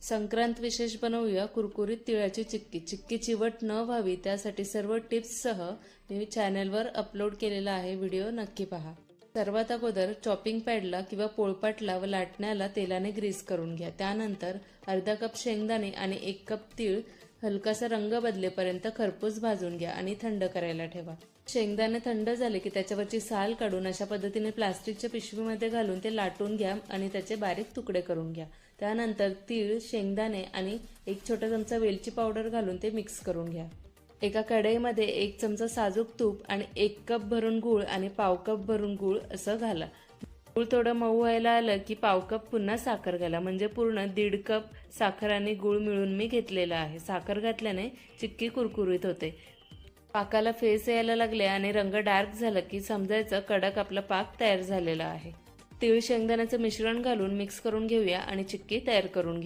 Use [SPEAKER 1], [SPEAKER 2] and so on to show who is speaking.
[SPEAKER 1] संक्रांत विशेष बनवूया कुरकुरीत तिळाची चिक्की. चिक्की चिवट न व्हावी त्यासाठी सर्व टिप्ससह मी चॅनलवर अपलोड केलेला आहे. व्हिडिओ नक्की पहा. सर्वात अगोदर चॉपिंग पॅडला किंवा पोळपाटला व लाटण्याला तेलाने ग्रीस करून घ्या. त्यानंतर अर्धा कप शेंगदाणे आणि 1 कप तीळ हलकासा रंग बदलेपर्यंत खरपूस भाजून घ्या आणि थंड करायला ठेवा. शेंगदाणे थंड झाले की त्याच्यावरची साल काढून अशा पद्धतीने प्लास्टिकच्या पिशवीमध्ये घालून ते लाटून घ्या आणि त्याचे बारीक तुकडे करून घ्या. त्यानंतर तीळ, शेंगदाणे आणि 1 छोटा चमचा वेलची पावडर घालून ते मिक्स करून घ्या. एका कढईमध्ये 1 चमचा साजूक तूप आणि 1 कप भरून गूळ आणि पाव कप भरून गूळ असं घाला. गूळ थोडं मऊ व्हायला आलं की पाव कप पुन्हा साखर घाला. म्हणजे पूर्ण 1.5 कप साखर आणि गूळ मिळून मी घेतलेला आहे. साखर घातल्याने चिक्की कुरकुरीत होते. पाकाला फेस यायला लागले आणि रंग डार्क झाला की समजायचं कडक आपला पाक तयार झालेला आहे. तीळ शेंगदाण्याचं मिश्रण घालून मिक्स करून घेऊया आणि चिक्की तयार करून घेऊ.